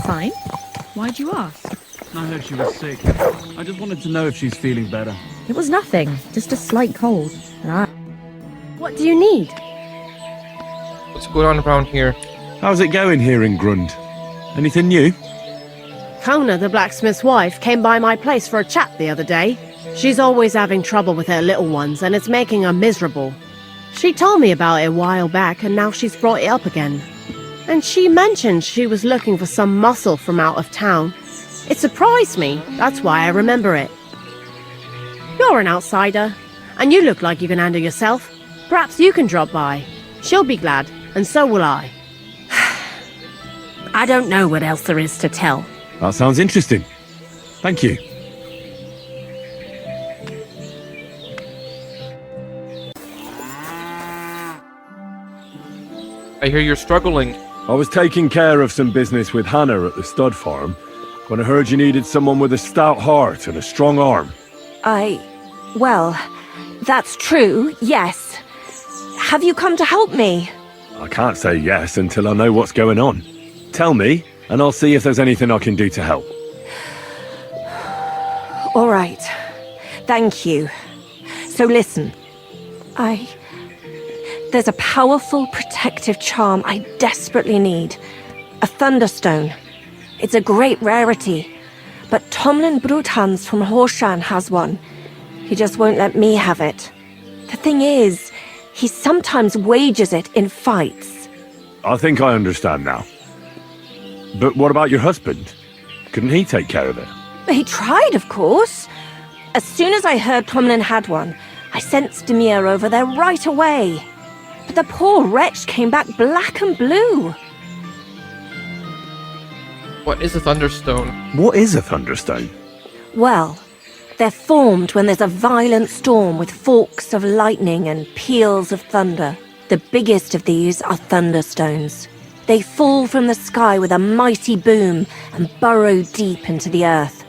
fine. Why'd you ask? I heard she was sick. I just wanted to know if she's feeling better. It was nothing, just a slight cold. What do you need? What's going on around here? How's it going here in Grund? Anything new? Kona, the blacksmith's wife, came by my place for a chat the other day. She's always having trouble with her little ones, and it's making her miserable. She told me about it a while back, and now she's brought it up again. And she mentioned she was looking for some muscle from out of town. It surprised me, that's why I remember it. You're an outsider, and you look like you can handle yourself. Perhaps you can drop by. She'll be glad, and so will I. I don't know what else there is to tell. That sounds interesting. Thank you. I hear you're struggling. I was taking care of some business with Hannah at the stud farm when I heard you needed someone with a stout heart and a strong arm. Well, that's true, yes. Have you come to help me? I can't say yes until I know what's going on. Tell me, and I'll see if there's anything I can do to help. All right. Thank you. So listen. There's a powerful protective charm I desperately need. A Thunderstone. It's a great rarity. But Tomlin Bruthans from Horshan has one. He just won't let me have it. The thing is, he sometimes wages it in fights. I think I understand now. But what about your husband? Couldn't he take care of it? He tried, of course. As soon as I heard Tomlin had one, I sent Demir over there right away. But the poor wretch came back black and blue. What is a Thunderstone? What is a Thunderstone? Well, they're formed when there's a violent storm with forks of lightning and peals of thunder. The biggest of these are Thunderstones. They fall from the sky with a mighty boom and burrow deep into the earth.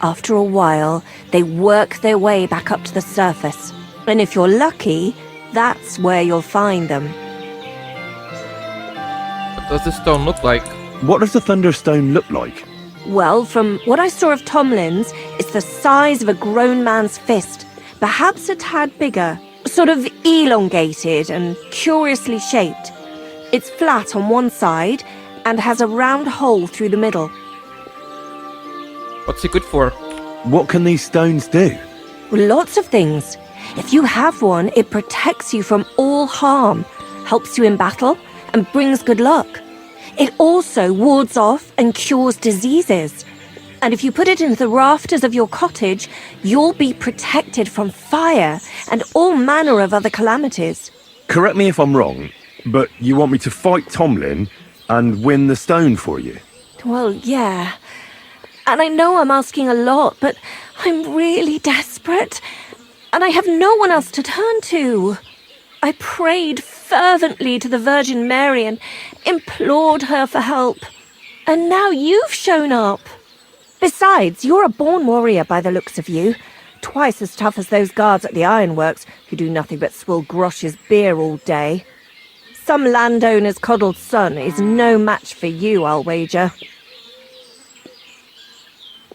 After a while, they work their way back up to the surface. And if you're lucky, that's where you'll find them. What does this stone look like? What does a Thunderstone look like? Well, from what I saw of Tomlin's, it's the size of a grown man's fist, perhaps a tad bigger, sort of elongated and curiously shaped. It's flat on one side and has a round hole through the middle. What's it good for? What can these stones do? Lots of things. If you have one, it protects you from all harm, helps you in battle, and brings good luck. It also wards off and cures diseases. And if you put it into the rafters of your cottage, you'll be protected from fire and all manner of other calamities. Correct me if I'm wrong, but you want me to fight Tomlin and win the stone for you? Well, yeah. And I know I'm asking a lot, but I'm really desperate. And I have no one else to turn to. I prayed fervently to the Virgin Mary and implored her for help. And now you've shown up. Besides, you're a born warrior by the looks of you. Twice as tough as those guards at the ironworks who do nothing but swill Grosh's beer all day. Some landowner's coddled son is no match for you, I'll wager.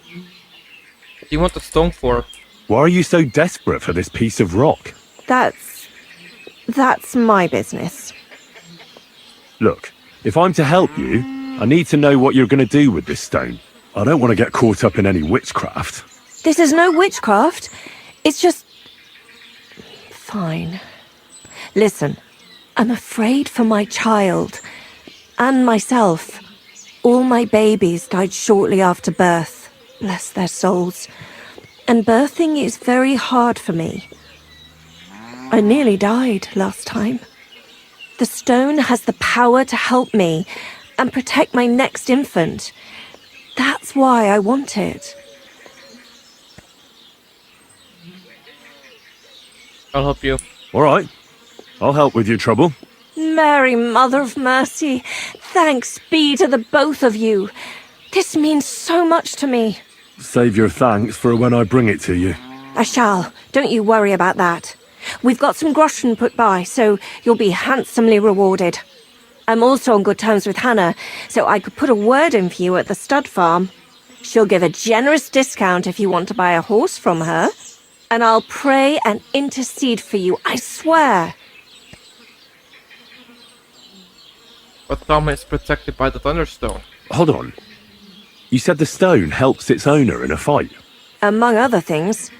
What do you want the stone for? Why are you so desperate for this piece of rock? That's my business. Look, if I'm to help you, I need to know what you're going to do with this stone. I don't want to get caught up in any witchcraft. This is no witchcraft. It's just... Fine. Listen, I'm afraid for my child. And myself. All my babies died shortly after birth. Bless their souls. And birthing is very hard for me. I nearly died last time. The stone has the power to help me and protect my next infant. That's why I want it. I'll help you. All right. I'll help with your trouble. Mary, Mother of Mercy, thanks be to the both of you. This means so much to me. Save your thanks for when I bring it to you. I shall. Don't you worry about that. We've got some groschen put by, so you'll be handsomely rewarded. I'm also on good terms with Hannah, so I could put a word in for you at the stud farm. She'll give a generous discount if you want to buy a horse from her. And I'll pray and intercede for you, I swear. But Thumb is protected by the Thunderstone. Hold on. You said the stone helps its owner in a fight. Among other things.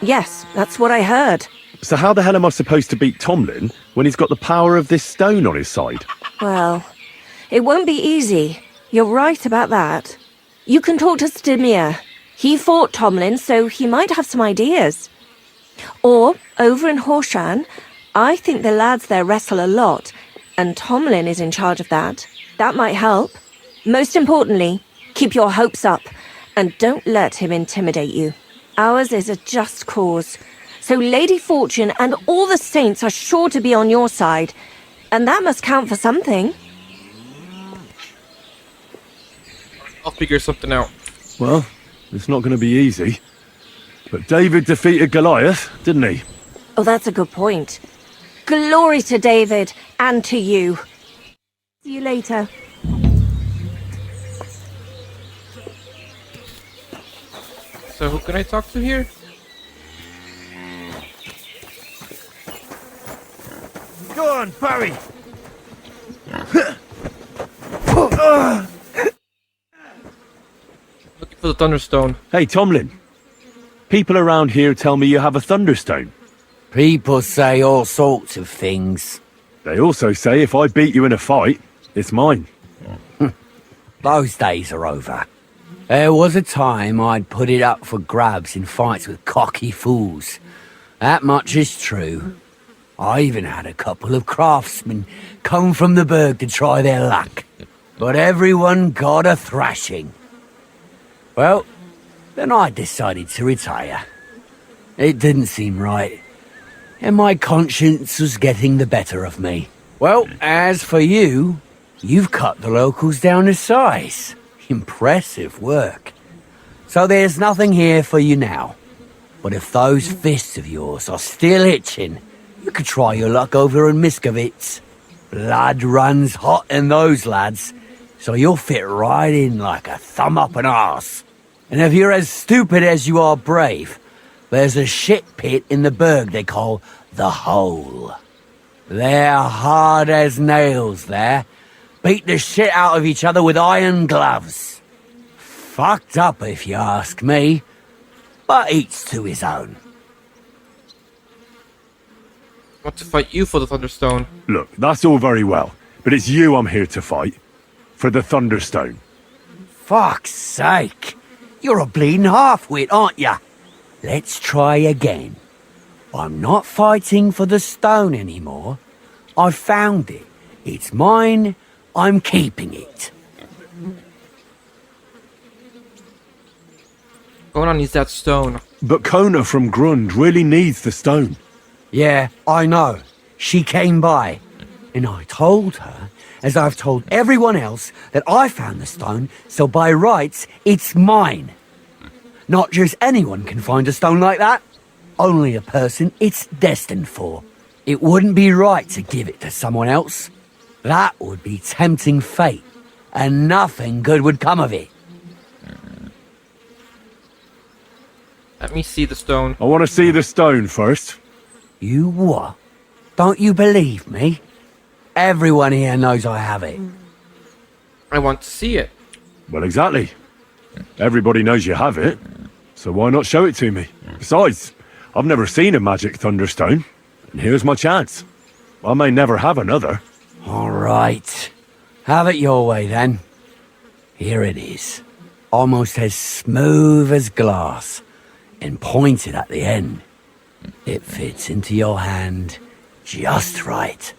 Yes, that's what I heard. So how the hell am I supposed to beat Tomlin when he's got the power of this stone on his side? Well, it won't be easy. You're right about that. You can talk to Stimir. He fought Tomlin, so he might have some ideas. Or, over in Horshan, I think the lads there wrestle a lot, and Tomlin is in charge of that. That might help. Most importantly, keep your hopes up, and don't let him intimidate you. Ours is a just cause, so Lady Fortune and all the saints are sure to be on your side, and that must count for something. I'll figure something out. Well, it's not going to be easy. But David defeated Goliath, didn't he? Oh, that's a good point. Glory to David, and to you. See you later. So who can I talk to here? Go on, Barry! Looking for the Thunderstone. Hey, Tomlin. People around here tell me you have a Thunderstone. People say all sorts of things. They also say if I beat you in a fight, it's mine. Those days are over. There was a time I'd put it up for grabs in fights with cocky fools. That much is true. I even had a couple of craftsmen come from the burg to try their luck. But everyone got a thrashing. Well, then I decided to retire. It didn't seem right, and my conscience was getting the better of me. Well, as for you, you've cut the locals down to size. Impressive work. So there's nothing here for you now. But if those fists of yours are still itching, you could try your luck over in Miskovitz. Blood runs hot in those lads, so you'll fit right in like a thumb up an arse. And if you're as stupid as you are brave, there's a shit pit in the burg they call the Hole. They're hard as nails there. Beat the shit out of each other with iron gloves. Fucked up if you ask me, but each to his own. I want to fight you for the Thunderstone. Look, that's all very well, but it's you I'm here to fight. For the Thunderstone. Fuck's sake. You're a bleeding half-wit, aren't ya? Let's try again. I'm not fighting for the stone anymore. I found it. It's mine. I'm keeping it. Conan needs that stone. But Kona from Grund really needs the stone. Yeah, I know. She came by. And I told her, as I've told everyone else, that I found the stone, so by rights, it's mine. Not just anyone can find a stone like that. Only a person it's destined for. It wouldn't be right to give it to someone else. That would be tempting fate, and nothing good would come of it. Let me see the stone. I want to see the stone first. You what? Don't you believe me? Everyone here knows I have it. I want to see it. Well, exactly. Everybody knows you have it, so why not show it to me? Besides, I've never seen a magic Thunderstone, and here's my chance. I may never have another. All right. Have it your way, then. Here it is. Almost as smooth as glass, and pointed at the end. It fits into your hand just right.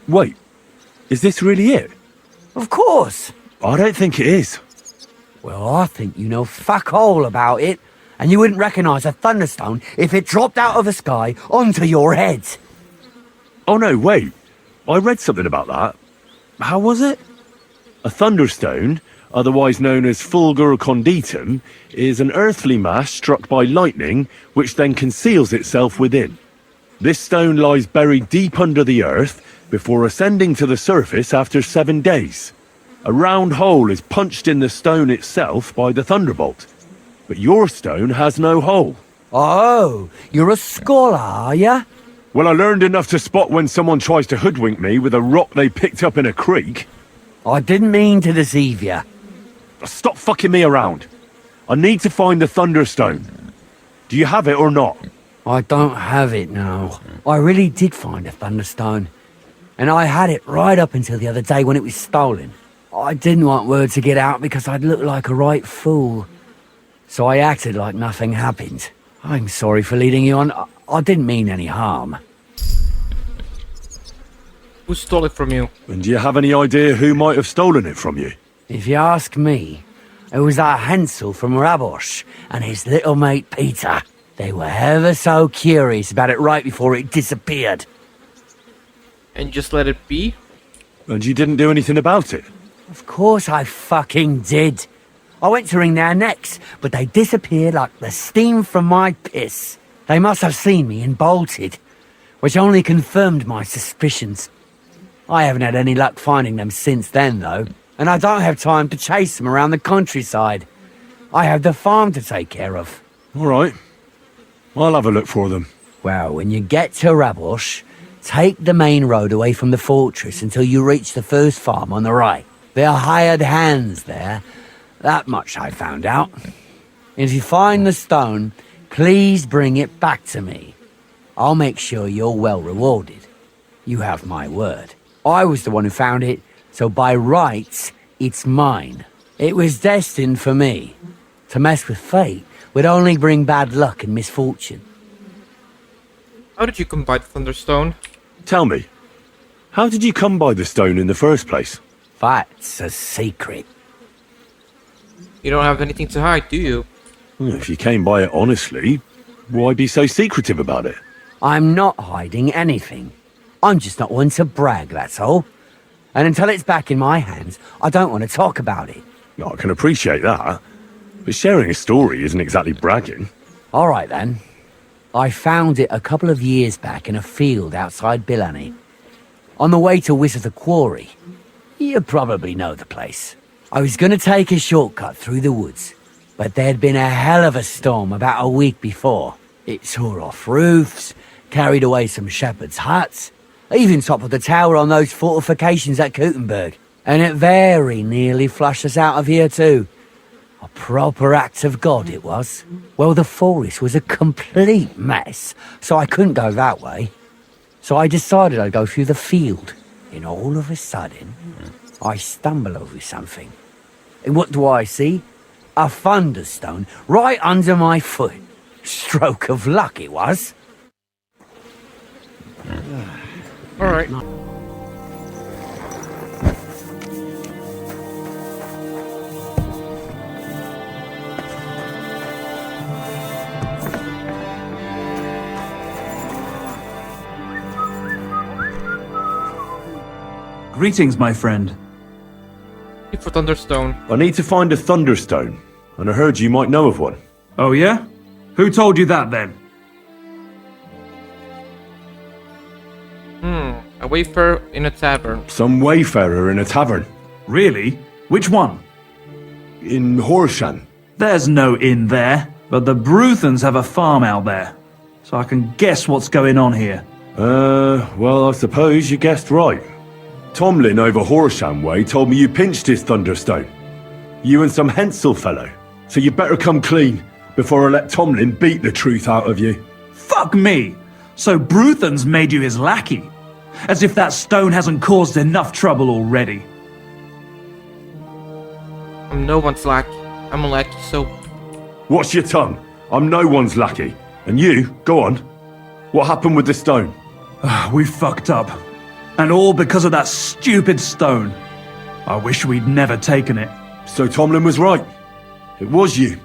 Wait, is this really it? Of course. I don't think it is. Well, I think you know fuck all about it, and you wouldn't recognise a Thunderstone if it dropped out of the sky onto your head. Oh no, wait. I read something about that. How was it? A thunderstone, otherwise known as fulgur conditum, is an earthly mass struck by lightning which then conceals itself within. This stone lies buried deep under the earth before ascending to the surface after 7 days. A round hole is punched in the stone itself by the thunderbolt. But your stone has no hole. Oh, you're a scholar, are ya? Well, I learned enough to spot when someone tries to hoodwink me with a rock they picked up in a creek. I didn't mean to deceive ya. Stop fucking me around. I need to find the Thunderstone. Do you have it or not? I don't have it now. I really did find a Thunderstone. And I had it right up until the other day when it was stolen. I didn't want word to get out because I'd look like a right fool. So I acted like nothing happened. I'm sorry for leading you on. I didn't mean any harm. Who stole it from you? And do you have any idea who might have stolen it from you? If you ask me, it was that Hansel from Rabosh and his little mate Peter. They were ever so curious about it right before it disappeared. And just let it be? And you didn't do anything about it? Of course I fucking did. I went to wring their necks, but they disappeared like the steam from my piss. They must have seen me and bolted, which only confirmed my suspicions. I haven't had any luck finding them since then, though, and I don't have time to chase them around the countryside. I have the farm to take care of. All right. I'll have a look for them. Well, when you get to Rabosh, take the main road away from the fortress until you reach the first farm on the right. There are hired hands there. That much I found out. If you find the stone, please bring it back to me. I'll make sure you're well rewarded. You have my word. I was the one who found it, so by rights, it's mine. It was destined for me. To mess with fate would only bring bad luck and misfortune. How did you come by the Thunderstone? Tell me, how did you come by the stone in the first place? That's a secret. You don't have anything to hide, do you? If you came by it honestly, why be so secretive about it? I'm not hiding anything. I'm just not one to brag, that's all. And until it's back in my hands, I don't want to talk about it. I can appreciate that, but sharing a story isn't exactly bragging. All right, then. I found it a couple of years back in a field outside Billany. On the way to visit the quarry. You probably know the place. I was going to take a shortcut through the woods, but there'd been a hell of a storm about a week before. It tore off roofs, carried away some shepherds' huts, even toppled the tower on those fortifications at Gutenberg, and it very nearly flushed us out of here too. A proper act of God it was. Well, the forest was a complete mess, so I couldn't go that way. So I decided I'd go through the field, and all of a sudden, I stumble over something. And what do I see? A thunderstone right under my foot. Stroke of luck it was. Alright. Greetings, my friend. For Thunderstone. I need to find a Thunderstone, and I heard you might know of one. Oh, yeah? Who told you that, then? A wayfarer in a tavern. Some wayfarer in a tavern. Really? Which one? In Horshan. There's no inn there, but the Bruthans have a farm out there. So I can guess what's going on here. Well, I suppose you guessed right. Tomlin over Horsham way told me you pinched his Thunderstone. You and some Hensel fellow. So you better come clean before I let Tomlin beat the truth out of you. Fuck me! So Bruthans made you his lackey? As if that stone hasn't caused enough trouble already. I'm no one's lackey. I'm a lackey, so... Watch your tongue. I'm no one's lackey. And you, go on. What happened with the stone? We fucked up. And all because of that stupid stone. I wish we'd never taken it. So Tomlin was right. It was you.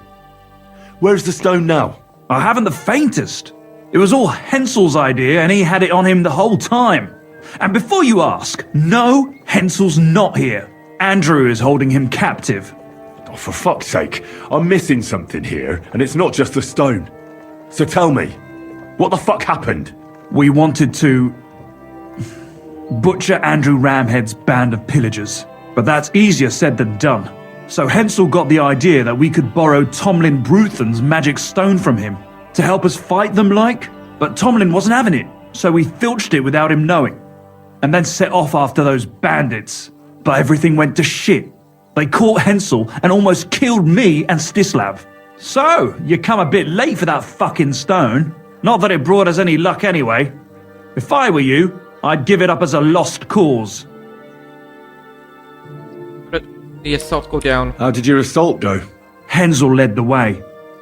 Where's the stone now? I haven't the faintest. It was all Hensel's idea and he had it on him the whole time. And before you ask, no, Hensel's not here. Andrew is holding him captive. Oh, for fuck's sake, I'm missing something here, and it's not just the stone. So tell me, what the fuck happened? We wanted to butcher Andrew Ramhead's band of pillagers, but that's easier said than done. So Hensel got the idea that we could borrow Tomlin Bruthen's magic stone from him to help us fight them but Tomlin wasn't having it, so we filched it without him knowing, and then set off after those bandits. But everything went to shit. They caught Hensel and almost killed me and Stislav. So, you come a bit late for that fucking stone. Not that it brought us any luck anyway. If I were you, I'd give it up as a lost cause. How did the assault go down? How did your assault go? Hensel led the way.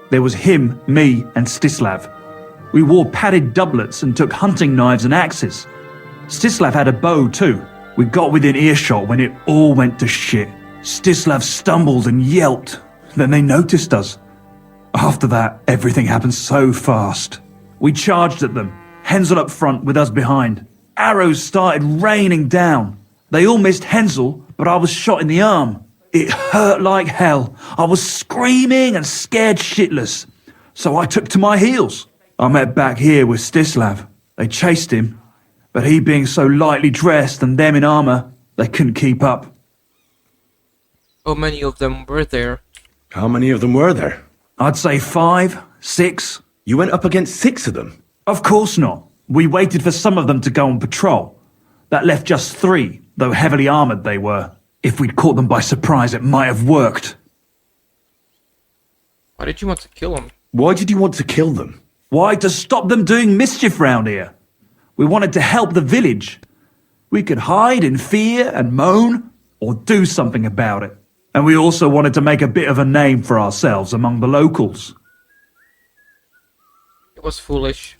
There was him, me, and Stislav. We wore padded doublets and took hunting knives and axes. Stislav had a bow too. We got within earshot when it all went to shit. Stislav stumbled and yelped. Then they noticed us. After that, everything happened so fast. We charged at them, Hensel up front with us behind. Arrows started raining down. They all missed Hensel, but I was shot in the arm. It hurt like hell. I was screaming and scared shitless. So I took to my heels. I met back here with Stislav. They chased him, but he being so lightly dressed and them in armour, they couldn't keep up. How many of them were there? How many of them were there? I'd say 5, 6. You went up against 6 of them? Of course not. We waited for some of them to go on patrol. That left just 3, though heavily armoured they were. If we'd caught them by surprise, it might have worked. Why did you want to kill them? Why did you want to kill them? Why? To stop them doing mischief round here. We wanted to help the village. We could hide in fear and moan, or do something about it. And we also wanted to make a bit of a name for ourselves among the locals. It was foolish.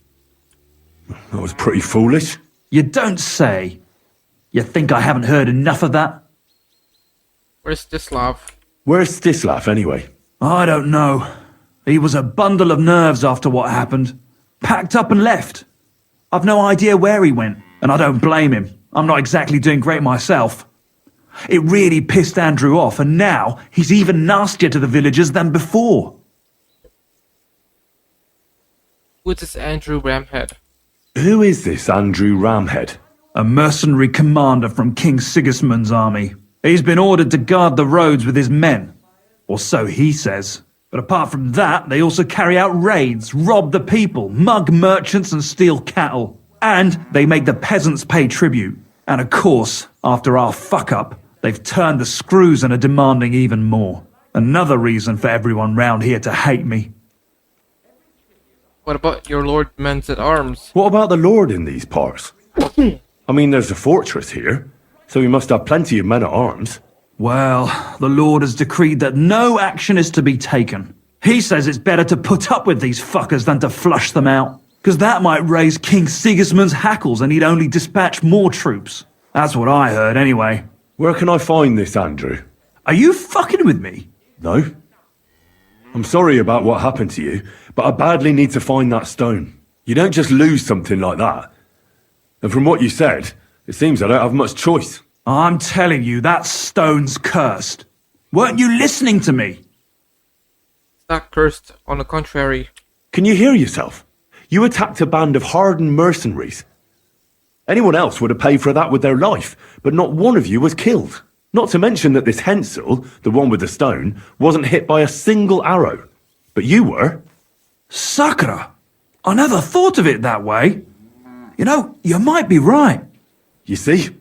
That was pretty foolish. You don't say. You think I haven't heard enough of that? Where's Stislav? Where's Stislav, anyway? I don't know. He was a bundle of nerves after what happened. Packed up and left. I've no idea where he went, and I don't blame him. I'm not exactly doing great myself. It really pissed Andrew off, and now he's even nastier to the villagers than before. Who is this Andrew Ramhead? Who is this Andrew Ramhead? A mercenary commander from King Sigismund's army. He's been ordered to guard the roads with his men. Or so he says. But apart from that, they also carry out raids, rob the people, mug merchants and steal cattle. And they make the peasants pay tribute. And of course, after our fuck-up, they've turned the screws and are demanding even more. Another reason for everyone round here to hate me. What about your Lord Men-at-Arms? What about the Lord in these parts? I mean, there's a fortress here, so he must have plenty of men-at-arms. Well, the Lord has decreed that no action is to be taken. He says it's better to put up with these fuckers than to flush them out, because that might raise King Sigismund's hackles and he'd only dispatch more troops. That's what I heard anyway. Where can I find this, Andrew? Are you fucking with me? No. I'm sorry about what happened to you, but I badly need to find that stone. You don't just lose something like that. And from what you said, it seems I don't have much choice. I'm telling you, that stone's cursed. Weren't you listening to me? It's not cursed, on the contrary. Can you hear yourself? You attacked a band of hardened mercenaries. Anyone else would have paid for that with their life, but not one of you was killed. Not to mention that this Hensel, the one with the stone, wasn't hit by a single arrow. But you were. Sakura! I never thought of it that way. You know, you might be right. You see?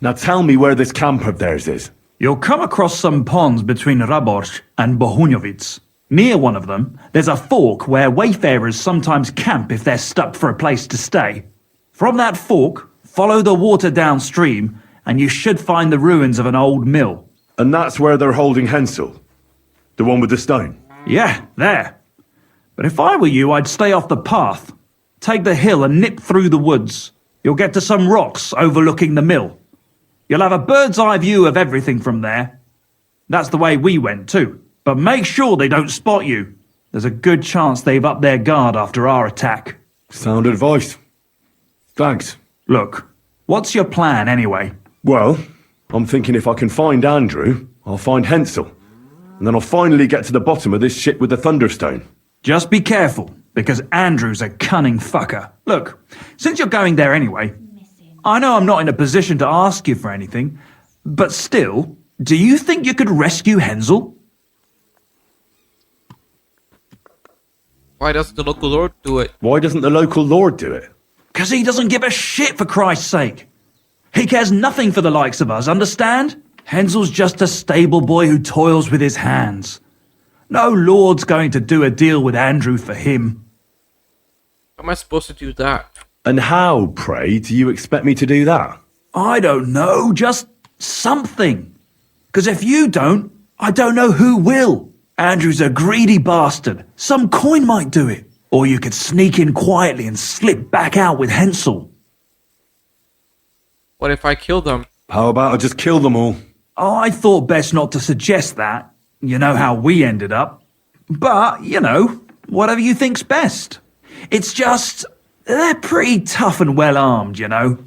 Now tell me where this camp of theirs is. You'll come across some ponds between Raborch and Bohunjovic. Near one of them, there's a fork where wayfarers sometimes camp if they're stuck for a place to stay. From that fork, follow the water downstream, and you should find the ruins of an old mill. And that's where they're holding Hensel? The one with the stone? Yeah, there. But if I were you, I'd stay off the path. Take the hill and nip through the woods. You'll get to some rocks overlooking the mill. You'll have a bird's eye view of everything from there. That's the way we went too. But make sure they don't spot you. There's a good chance they've upped their guard after our attack. Sound advice. Thanks. Look, what's your plan anyway? Well, I'm thinking if I can find Andrew, I'll find Hensel. And then I'll finally get to the bottom of this shit with the Thunderstone. Just be careful, because Andrew's a cunning fucker. Look, since you're going there anyway, I know I'm not in a position to ask you for anything, but still, do you think you could rescue Hensel? Why doesn't the local lord do it? Why doesn't the local lord do it? Because he doesn't give a shit, for Christ's sake. He cares nothing for the likes of us, understand? Hensel's just a stable boy who toils with his hands. No lord's going to do a deal with Andrew for him. How am I supposed to do that? And how, pray, do you expect me to do that? I don't know, just something. Because if you don't, I don't know who will. Andrew's a greedy bastard. Some coin might do it. Or you could sneak in quietly and slip back out with Hensel. What if I kill them? How about I just kill them all? I thought best not to suggest that. You know how we ended up. But, you know, whatever you think's best. It's just, they're pretty tough and well armed, you know.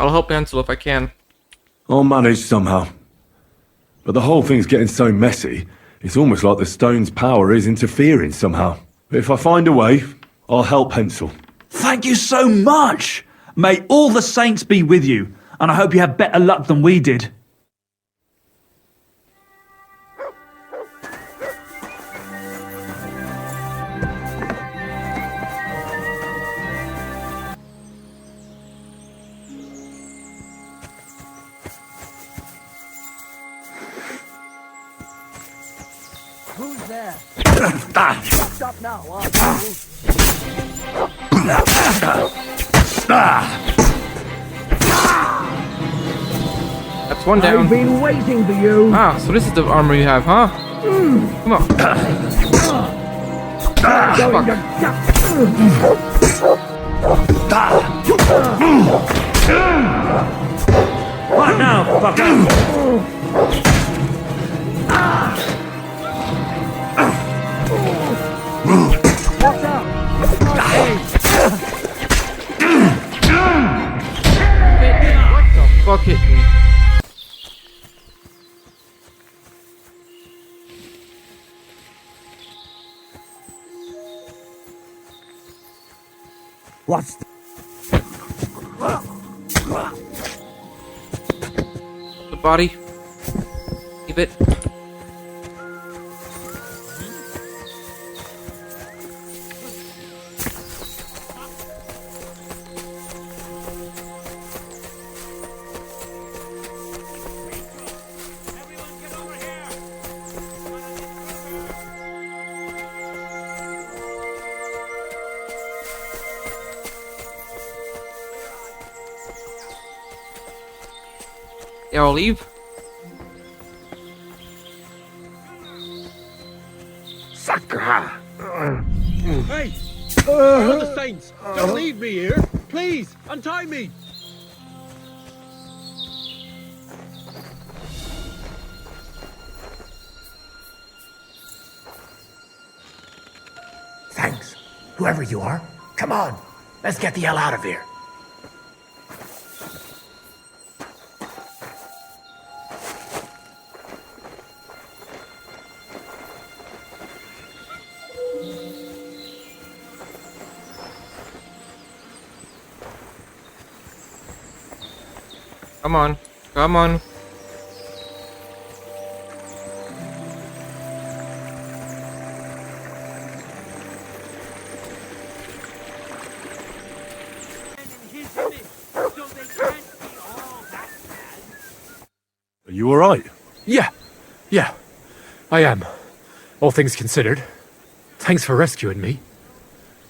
I'll help Ansel if I can. I'll manage somehow. But the whole thing's getting so messy, it's almost like the stone's power is interfering somehow. But if I find a way, I'll help Hensel. Thank you so much! May all the saints be with you, and I hope you have better luck than we did. Who's there? Stop now, That's one down. I've been waiting for you. Ah, so this is the armor you have, huh? Come on. What now, fucker? What the fuck hit me? What's The body. Leave it. Yeah, I'll leave. Hey! You're the saints! Don't leave me here! Please, untie me! Thanks. Whoever you are, come on. Let's get the hell out of here. Come on. Come on. Are you alright? Yeah. I am. All things considered. Thanks for rescuing me.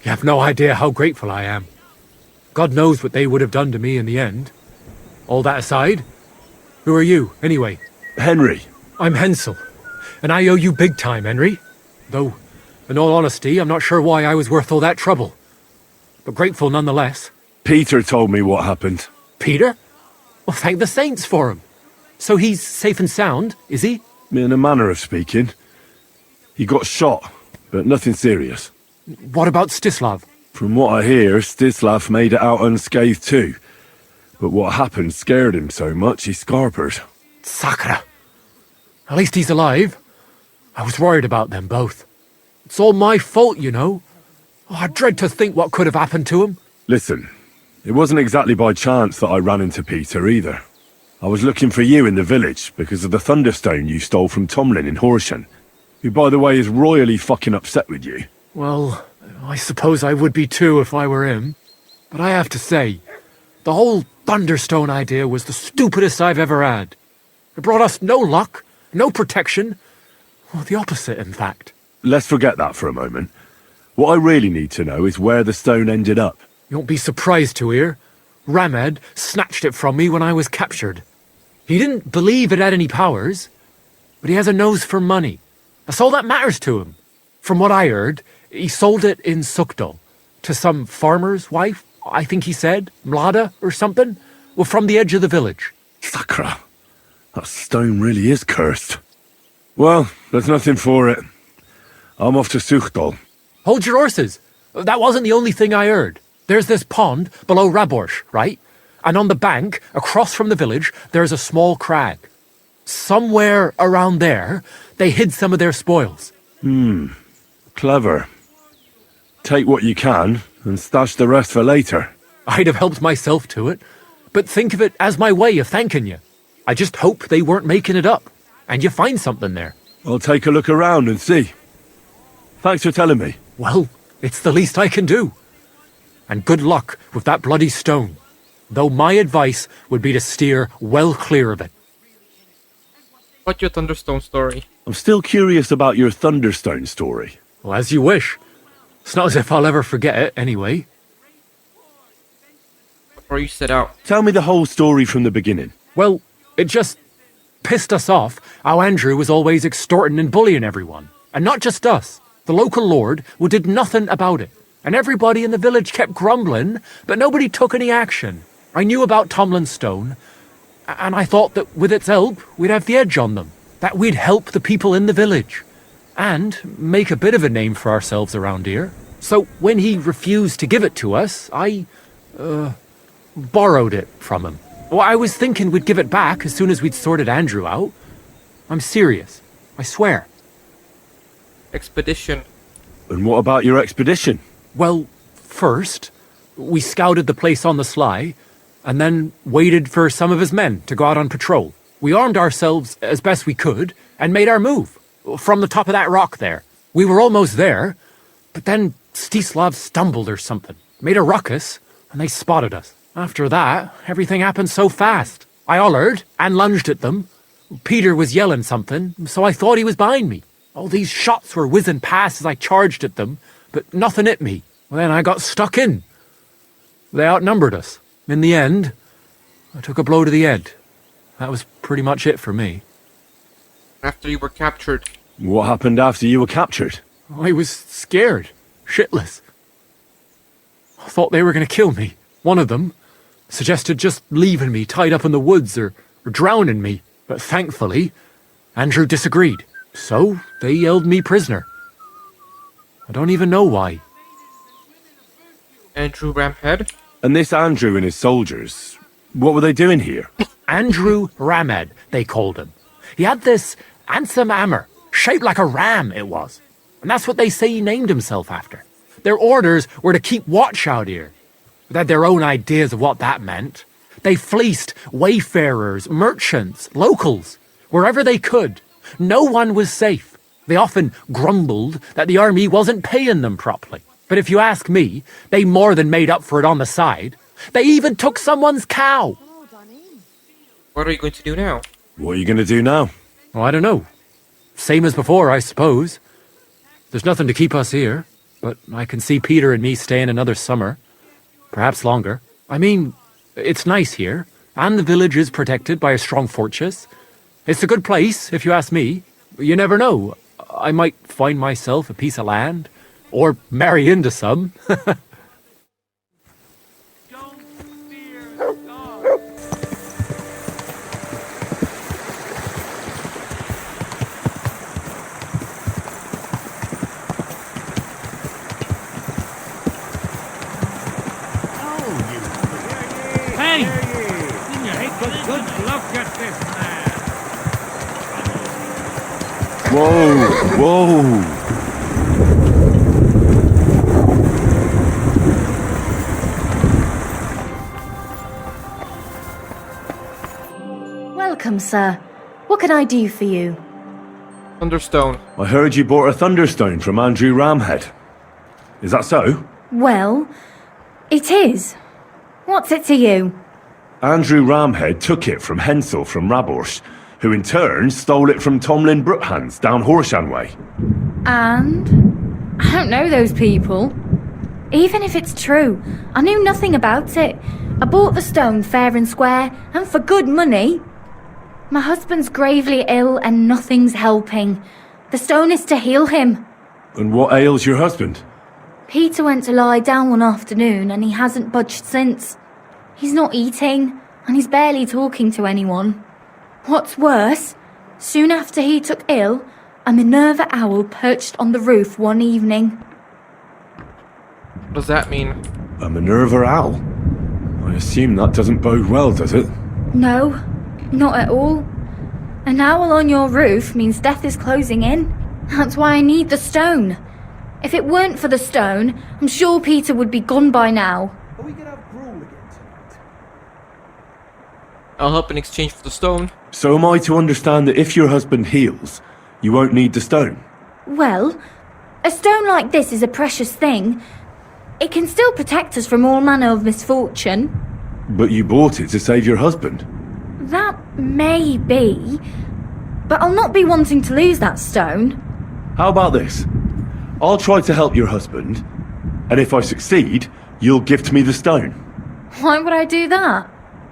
You have no idea how grateful I am. God knows what they would have done to me in the end. All that aside, who are you, anyway? Henry. I'm Hensel, and I owe you big time, Henry. Though, in all honesty, I'm not sure why I was worth all that trouble. But grateful nonetheless. Peter told me what happened. Peter? Well, thank the saints for him. So he's safe and sound, is he? In a manner of speaking. He got shot, but nothing serious. What about Stislav? From what I hear, Stislav made it out unscathed too. But what happened scared him so much he scarpered. Sakra. At least he's alive. I was worried about them both. It's all my fault, you know. Oh, I dread to think what could have happened to him. Listen, it wasn't exactly by chance that I ran into Peter either. I was looking for you in the village because of the Thunderstone you stole from Tomlin in Horsham, who, by the way, is royally fucking upset with you. Well, I suppose I would be too if I were him. But I have to say, the whole Thunderstone idea was the stupidest I've ever had. It brought us no luck, no protection. Well, the opposite, in fact. Let's forget that for a moment. What I really need to know is where the stone ended up. You won't be surprised to hear. Ramed snatched it from me when I was captured. He didn't believe it had any powers, but he has a nose for money. That's all that matters to him. From what I heard, he sold it in Sukdal to some farmer's wife, I think he said, Mlada or something, well, from the edge of the village. Sakra. That stone really is cursed. Well, there's nothing for it. I'm off to Sukdal. Hold your horses. That wasn't the only thing I heard. There's this pond below Raborsh, right? And on the bank, across from the village, there's a small crag. Somewhere around there, they hid some of their spoils. Clever. Take what you can and stash the rest for later. I'd have helped myself to it, but think of it as my way of thanking you. I just hope they weren't making it up, and you find something there. I'll take a look around and see. Thanks for telling me. Well, it's the least I can do. And good luck with that bloody stone, though my advice would be to steer well clear of it. What's your Thunderstone story? I'm still curious about your Thunderstone story. Well, as you wish. It's not as if I'll ever forget it, anyway. Before you set out, Tell me the whole story from the beginning. Well, it just pissed us off how Andrew was always extorting and bullying everyone. And not just us. The local lord who did nothing about it. And everybody in the village kept grumbling, but nobody took any action. I knew about Tomlin's stone, and I thought that with its help, we'd have the edge on them. That we'd help the people in the village. And make a bit of a name for ourselves around here. So when he refused to give it to us, I borrowed it from him. Well, I was thinking we'd give it back as soon as we'd sorted Andrew out. I'm serious. I swear. expedition. And what about your expedition? Well, first, we scouted the place on the sly, and then waited for some of his men to go out on patrol. We armed ourselves as best we could, and made our move, from the top of that rock there. We were almost there, but then Stislav stumbled or something, made a ruckus, and they spotted us. After that, everything happened so fast. I hollered and lunged at them. Peter was yelling something, so I thought he was behind me. All these shots were whizzing past as I charged at them, but nothing hit me. Well, then I got stuck in. They outnumbered us. In the end, I took a blow to the head. That was pretty much it for me. After you were captured, What happened after you were captured? I was scared, shitless. I thought they were going to kill me. One of them suggested just leaving me tied up in the woods or drowning me. But thankfully, Andrew disagreed. So they held me prisoner. I don't even know why. Andrew Ramhead. And this Andrew and his soldiers, what were they doing here? Andrew Ramed, they called him. He had this handsome hammer, shaped like a ram it was. And that's what they say he named himself after. Their orders were to keep watch out here. They had their own ideas of what that meant. They fleeced wayfarers, merchants, locals, wherever they could. No one was safe. They often grumbled that the army wasn't paying them properly. But if you ask me, they more than made up for it on the side. They even took someone's cow. What are you going to do now? What are you going to do now? Oh, I don't know. Same as before, I suppose. There's nothing to keep us here, but I can see Peter and me staying another summer. Perhaps longer. I mean, it's nice here, and the village is protected by a strong fortress. It's a good place, if you ask me. You never know. I might find myself a piece of land, or marry into some. Hey! Good luck at this, man. Whoa, whoa. Welcome, sir. What can I do for you? Thunderstone. I heard you bought a Thunderstone from Andrew Ramhead. Is that so? Well, it is. What's it to you? Andrew Ramhead took it from Hensel from Raborsh, who in turn stole it from Tomlin Brookhans down Horshan Way. And? I don't know those people. Even if it's true, I knew nothing about it. I bought the stone fair and square, and for good money. My husband's gravely ill and nothing's helping. The stone is to heal him. And what ails your husband? Peter went to lie down one afternoon and he hasn't budged since. He's not eating, and he's barely talking to anyone. What's worse, soon after he took ill, a Minerva owl perched on the roof one evening. What does that mean? A Minerva owl? I assume that doesn't bode well, does it? No, not at all. An owl on your roof means death is closing in. That's why I need the stone. If it weren't for the stone, I'm sure Peter would be gone by now. Are we gonna have gruel again tonight? I'll help in exchange for the stone. So am I to understand that if your husband heals, you won't need the stone? Well, a stone like this is a precious thing. It can still protect us from all manner of misfortune. But you bought it to save your husband. That may be, but I'll not be wanting to lose that stone. How about this? I'll try to help your husband, and if I succeed, you'll gift me the stone. Why would I do that?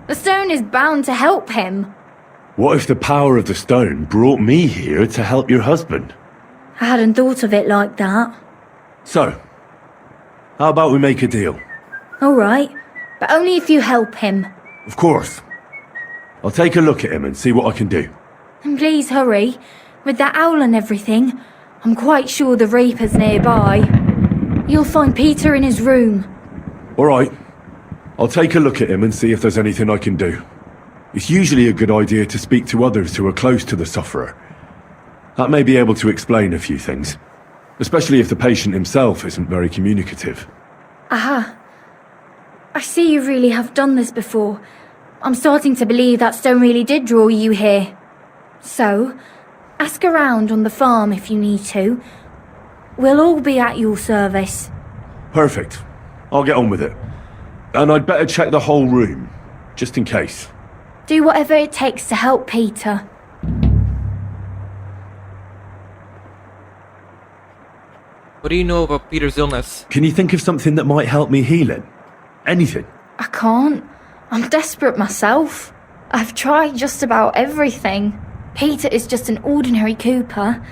The stone is bound to help him. What if the power of the stone brought me here to help your husband? I hadn't thought of it like that. So, how about we make a deal? All right, but only if you help him. Of course. I'll take a look at him and see what I can do. And please hurry. With that owl and everything, I'm quite sure the Reaper's nearby. You'll find Peter in his room. All right. I'll take a look at him and see if there's anything I can do. It's usually a good idea to speak to others who are close to the sufferer. That may be able to explain a few things, especially if the patient himself isn't very communicative. Aha. I see you really have done this before. I'm starting to believe that stone really did draw you here. So, ask around on the farm if you need to. We'll all be at your service. Perfect. I'll get on with it. And I'd better check the whole room, just in case. Do whatever it takes to help Peter. What do you know about Peter's illness? Can you think of something that might help me heal him? Anything? I can't. I'm desperate myself. I've tried just about everything. Peter is just an ordinary cooper.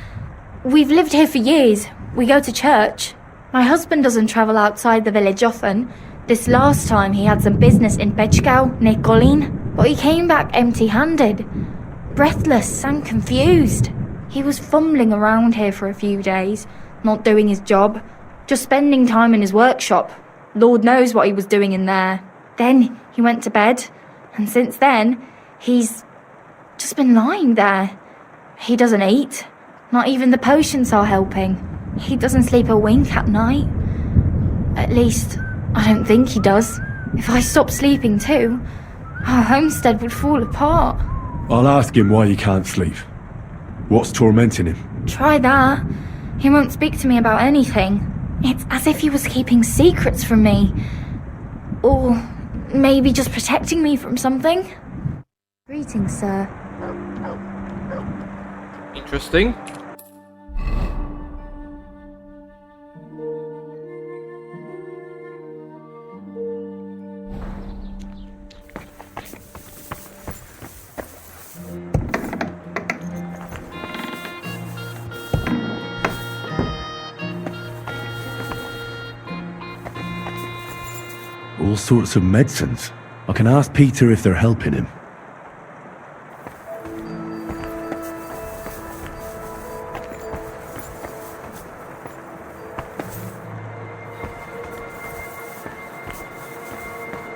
We've lived here for years. We go to church. My husband doesn't travel outside the village often. This last time he had some business in Pechgau, near Colleen, but he came back empty-handed. Breathless and confused. He was fumbling around here for a few days, not doing his job, just spending time in his workshop. Lord knows what he was doing in there. Then he went to bed, and since then, he's just been lying there. He doesn't eat. Not even the potions are helping. He doesn't sleep a wink at night. At least, I don't think he does. If I stopped sleeping too, our homestead would fall apart. I'll ask him why he can't sleep. What's tormenting him? Try that. He won't speak to me about anything. It's as if he was keeping secrets from me. Or maybe just protecting me from something. Greetings, sir. Interesting. All sorts of medicines. I can ask Peter if they're helping him.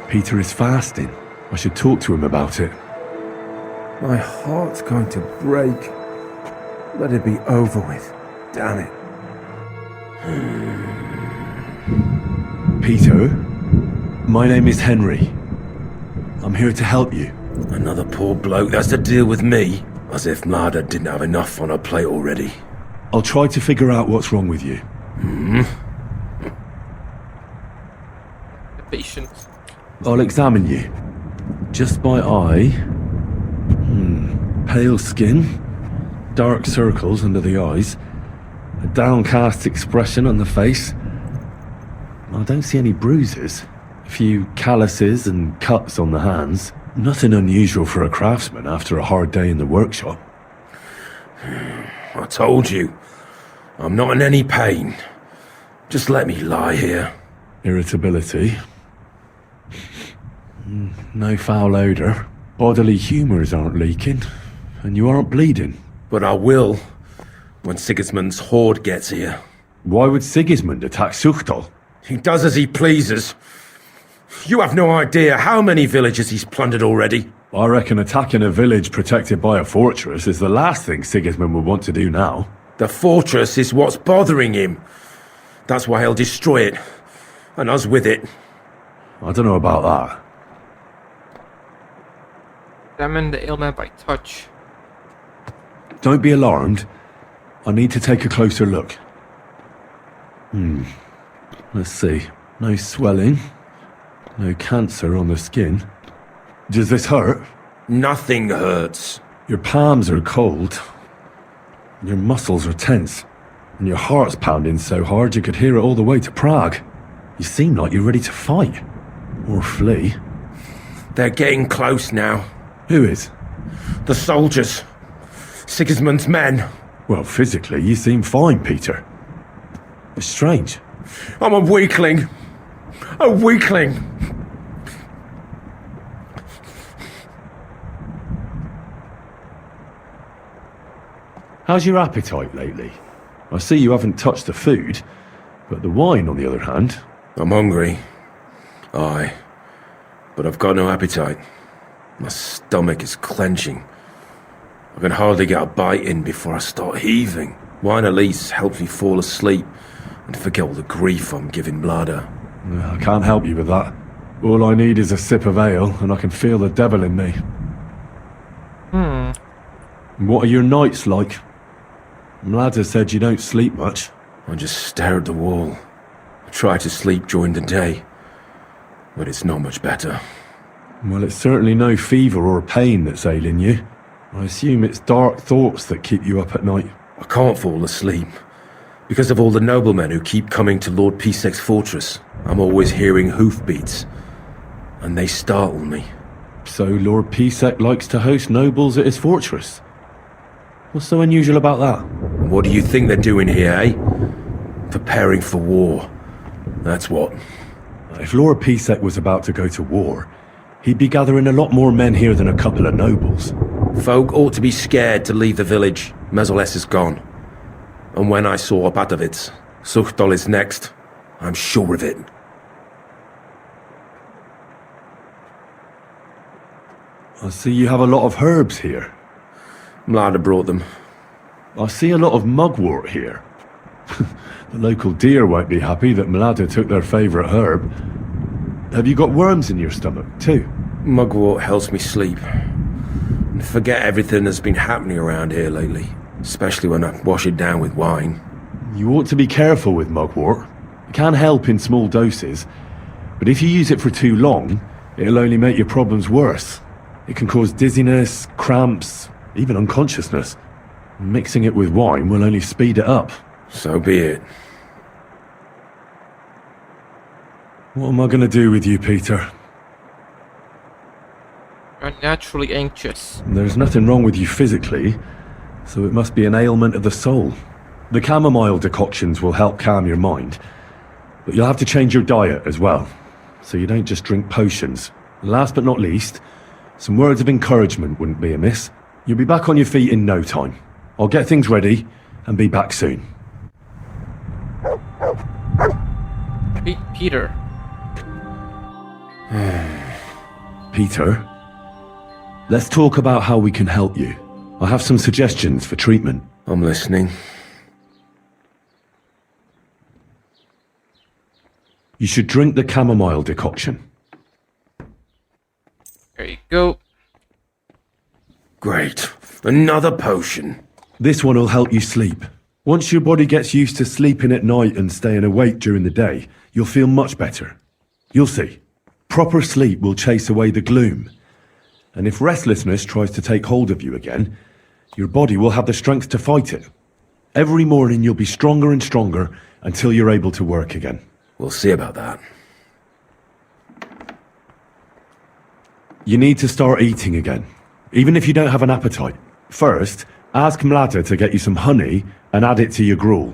Peter is fasting. I should talk to him about it. My heart's going to break. Let it be over with. Damn it. Peter, my name is Henry. I'm here to help you. Another poor bloke that's to deal with me. As if Mada didn't have enough on her plate already. I'll try to figure out what's wrong with you. Patience. I'll examine you. Just by eye. Pale skin. Dark circles under the eyes. A downcast expression on the face. I don't see any bruises. A few calluses and cuts on the hands. Nothing unusual for a craftsman after a hard day in the workshop. I told you. I'm not in any pain. Just let me lie here. Irritability. No foul odour. Bodily humours aren't leaking. And you aren't bleeding. But I will, when Sigismund's horde gets here. Why would Sigismund attack Suchtal? He does as he pleases. You have no idea how many villages he's plundered already. I reckon attacking a village protected by a fortress is the last thing Sigismund would want to do now. The fortress is what's bothering him. That's why he'll destroy it. And us with it. I don't know about that. Examine the ailment by touch. Don't be alarmed. I need to take a closer look. Let's see. No swelling. No cancer on the skin. Does this hurt? Nothing hurts. Your palms are cold. Your muscles are tense. And your heart's pounding so hard you could hear it all the way to Prague. You seem like you're ready to fight. Or flee. They're getting close now. Who is? The soldiers. Sigismund's men. Well, physically, you seem fine, Peter. It's strange. I'm a weakling. A weakling. How's your appetite lately? I see you haven't touched the food, but the wine, on the other hand... I'm hungry. Aye. But I've got no appetite. My stomach is clenching. I can hardly get a bite in before I start heaving. Wine at least helps me fall asleep and forget all the grief I'm giving Blada. I can't help you with that. All I need is a sip of ale, and I can feel the devil in me. What are your nights like? Mlada said you don't sleep much. I just stare at the wall. I try to sleep during the day, but it's not much better. Well, it's certainly no fever or pain that's ailing you. I assume it's dark thoughts that keep you up at night. I can't fall asleep. Because of all the noblemen who keep coming to Lord Pisek's fortress, I'm always hearing hoofbeats. And they startle me. So Lord Pisek likes to host nobles at his fortress? What's so unusual about that? What do you think they're doing here, eh? Preparing for war. That's what. If Lord Pisek was about to go to war, he'd be gathering a lot more men here than a couple of nobles. Folk ought to be scared to leave the village. Mezoles is gone. And when I saw Opatowitz, Suchtol is next. I'm sure of it. I see you have a lot of herbs here. Mlada brought them. I see a lot of mugwort here. The local deer won't be happy that Mlada took their favourite herb. Have you got worms in your stomach, too? Mugwort helps me sleep. And forget everything that's been happening around here lately. Especially when I wash it down with wine. You ought to be careful with mugwort. It can help in small doses. But if you use it for too long, it'll only make your problems worse. It can cause dizziness, cramps, even unconsciousness. Mixing it with wine will only speed it up. So be it. What am I going to do with you, Peter? You're naturally anxious. There's nothing wrong with you physically, so it must be an ailment of the soul. The chamomile decoctions will help calm your mind, but you'll have to change your diet as well, so you don't just drink potions. Last but not least, some words of encouragement wouldn't be amiss. You'll be back on your feet in no time. I'll get things ready and be back soon. Peter. Peter? Let's talk about how we can help you. I have some suggestions for treatment. I'm listening. You should drink the chamomile decoction. There you go. Great. Another potion. This one will help you sleep. Once your body gets used to sleeping at night and staying awake during the day, you'll feel much better. You'll see. Proper sleep will chase away the gloom. And if restlessness tries to take hold of you again, your body will have the strength to fight it. Every morning you'll be stronger and stronger until you're able to work again. We'll see about that. You need to start eating again, even if you don't have an appetite. First, ask Mlada to get you some honey and add it to your gruel.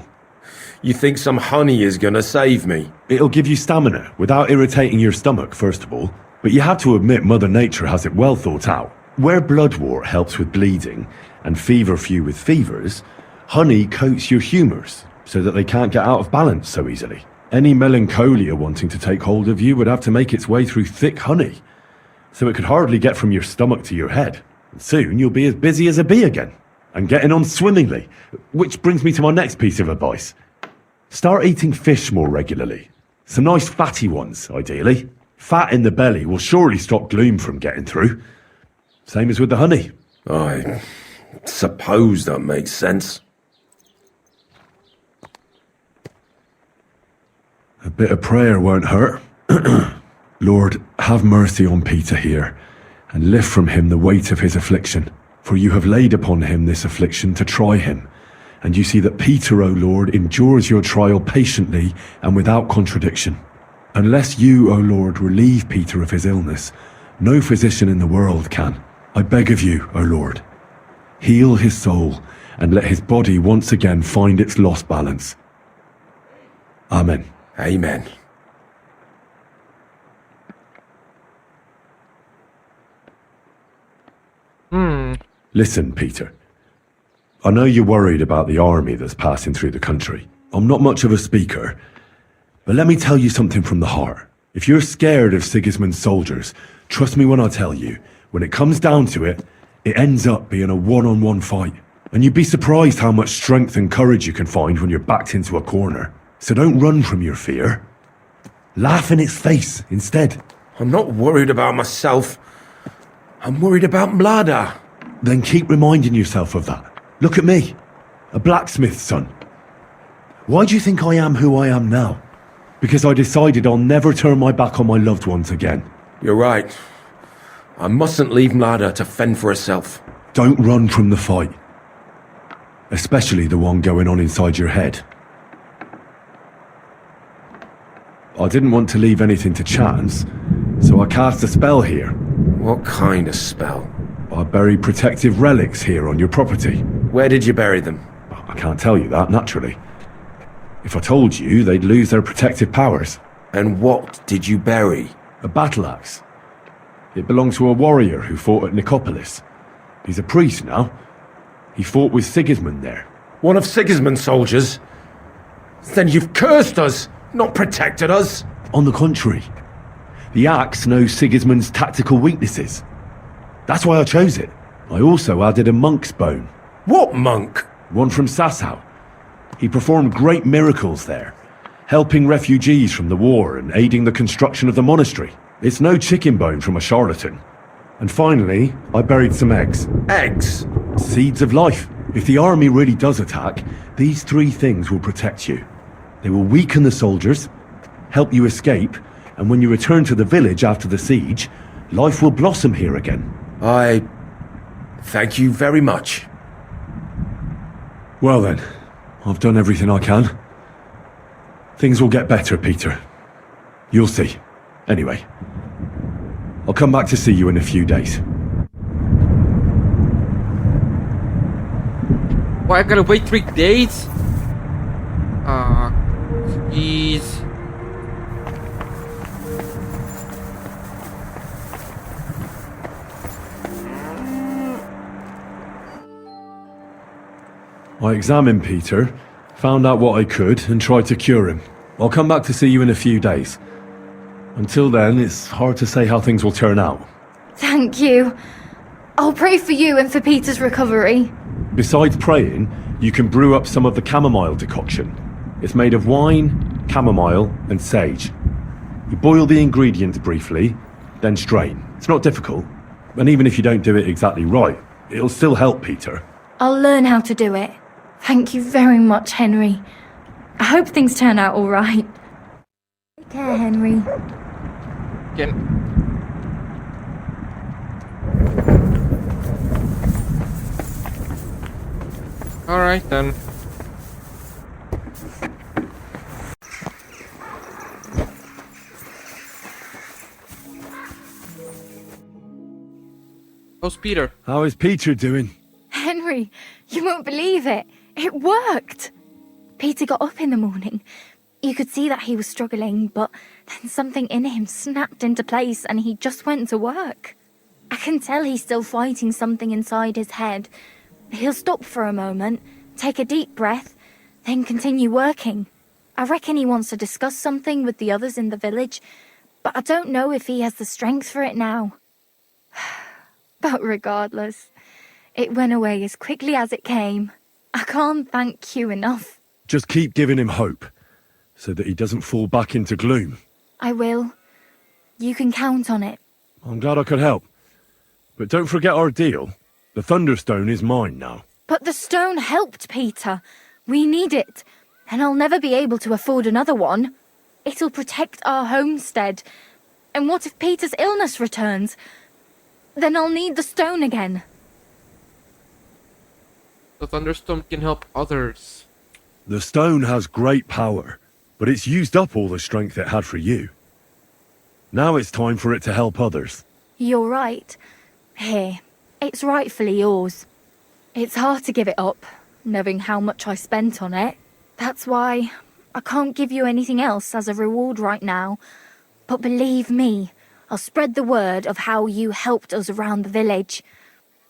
You think some honey is gonna save me? It'll give you stamina without irritating your stomach, first of all. But you have to admit Mother Nature has it well thought out. Where bloodwort helps with bleeding and feverfew with fevers, honey coats your humours so that they can't get out of balance so easily. Any melancholia wanting to take hold of you would have to make its way through thick honey, so it could hardly get from your stomach to your head. And soon you'll be as busy as a bee again, and getting on swimmingly. Which brings me to my next piece of advice. Start eating fish more regularly. Some nice fatty ones, ideally. Fat in the belly will surely stop gloom from getting through. Same as with the honey. I suppose that makes sense. A bit of prayer won't hurt. Lord, have mercy on Peter here, and lift from him the weight of his affliction. For you have laid upon him this affliction to try him. And you see that Peter, O Lord, endures your trial patiently and without contradiction. Unless you, O Lord, relieve Peter of his illness, no physician in the world can. I beg of you, O Lord, heal his soul and let his body once again find its lost balance. Amen. Amen. Listen, Peter. I know you're worried about the army that's passing through the country. I'm not much of a speaker, but let me tell you something from the heart. If you're scared of Sigismund's soldiers, trust me when I tell you, when it comes down to it, it ends up being a one-on-one fight. And you'd be surprised how much strength and courage you can find when you're backed into a corner. So don't run from your fear. Laugh in its face instead. I'm not worried about myself. I'm worried about Mlada. Then keep reminding yourself of that. Look at me, a blacksmith's son. Why do you think I am who I am now? Because I decided I'll never turn my back on my loved ones again. You're right. I mustn't leave Mlada to fend for herself. Don't run from the fight. Especially the one going on inside your head. I didn't want to leave anything to chance, so I cast a spell here. What kind of spell? I buried protective relics here on your property. Where did you bury them? I can't tell you that, naturally. If I told you, they'd lose their protective powers. And what did you bury? A battle axe. It belonged to a warrior who fought at Nicopolis. He's a priest now. He fought with Sigismund there. One of Sigismund's soldiers? Then you've cursed us, not protected us. On the contrary. The axe knows Sigismund's tactical weaknesses. That's why I chose it. I also added a monk's bone. What monk? One from Sassau. He performed great miracles there, helping refugees from the war and aiding the construction of the monastery. It's no chicken bone from a charlatan. And finally, I buried some eggs. Eggs? Seeds of life. If the army really does attack, these three things will protect you. They will weaken the soldiers, help you escape, and when you return to the village after the siege, life will blossom here again. I thank you very much. Well then, I've done everything I can. Things will get better, Peter. You'll see. Anyway, I'll come back to see you in a few days. Why I gotta wait 3 days? Jeez. I examined Peter, found out what I could, and tried to cure him. I'll come back to see you in a few days. Until then, it's hard to say how things will turn out. Thank you. I'll pray for you and for Peter's recovery. Besides praying, you can brew up some of the chamomile decoction. It's made of wine, chamomile, and sage. You boil the ingredients briefly, then strain. It's not difficult, and even if you don't do it exactly right, it'll still help Peter. I'll learn how to do it. Thank you very much, Henry. I hope things turn out all right. Take care, Henry. Alright then. How's Peter? How is Peter doing? Henry, you won't believe it. It worked. Peter got up in the morning. You could see that he was struggling, but then something in him snapped into place and he just went to work. I can tell he's still fighting something inside his head. He'll stop for a moment, take a deep breath, then continue working. I reckon he wants to discuss something with the others in the village, but I don't know if he has the strength for it now. But regardless, it went away as quickly as it came. I can't thank you enough. Just keep giving him hope, so that he doesn't fall back into gloom. I will. You can count on it. I'm glad I could help. But don't forget our deal. The Thunderstone is mine now. But the stone helped, Peter. We need it. And I'll never be able to afford another one. It'll protect our homestead. And what if Peter's illness returns? Then I'll need the stone again. The Thunderstone can help others. The stone has great power, but it's used up all the strength it had for you. Now it's time for it to help others. You're right. Here, it's rightfully yours. It's hard to give it up, knowing how much I spent on it. That's why I can't give you anything else as a reward right now. But believe me, I'll spread the word of how you helped us around the village.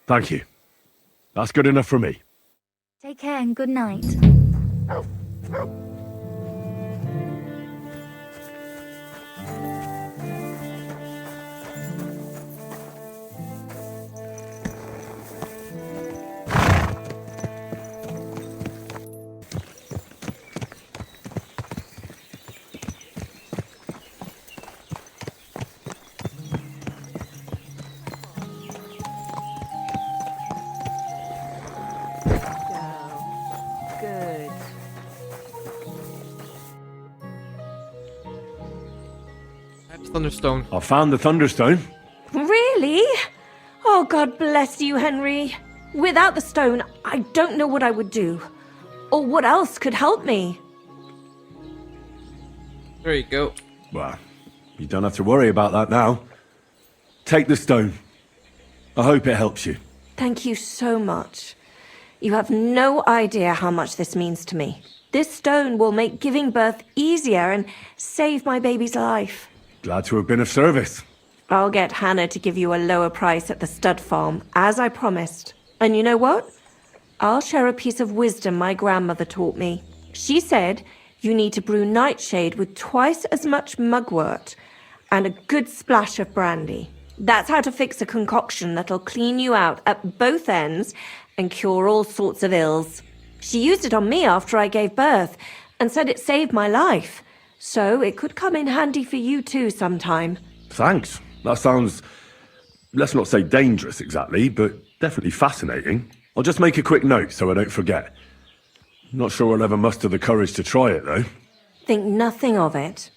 Thank you. That's good enough for me. Take care and good night. Thunderstone. I found the Thunderstone. Really? Oh, God bless you, Henry. Without the stone, I don't know what I would do. Or what else could help me. There you go. Well, you don't have to worry about that now. Take the stone. I hope it helps you. Thank you so much. You have no idea how much this means to me. This stone will make giving birth easier and save my baby's life. Glad to have been of service. I'll get Hannah to give you a lower price at the stud farm, as I promised. And you know what? I'll share a piece of wisdom my grandmother taught me. She said you need to brew nightshade with twice as much mugwort and a good splash of brandy. That's how to fix a concoction that'll clean you out at both ends and cure all sorts of ills. She used it on me after I gave birth and said it saved my life. So it could come in handy for you too sometime. Thanks. That sounds, let's not say dangerous exactly, but definitely fascinating. I'll just make a quick note so I don't forget. Not sure I'll ever muster the courage to try it, though. Think nothing of it.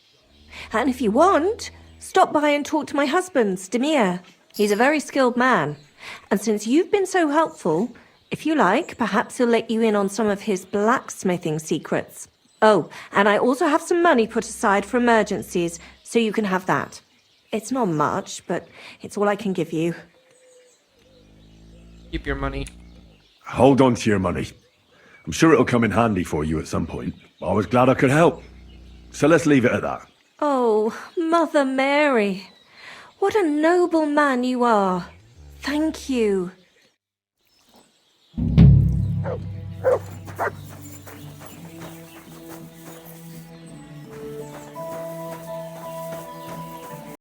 And if you want, stop by and talk to my husband, Stamir. He's a very skilled man. And since you've been so helpful, if you like, perhaps he'll let you in on some of his blacksmithing secrets. Oh, and I also have some money put aside for emergencies, so you can have that. It's not much, but it's all I can give you. Keep your money. Hold on to your money. I'm sure it'll come in handy for you at some point. I was glad I could help. So let's leave it at that. Oh, Mother Mary. What a noble man you are. Thank you.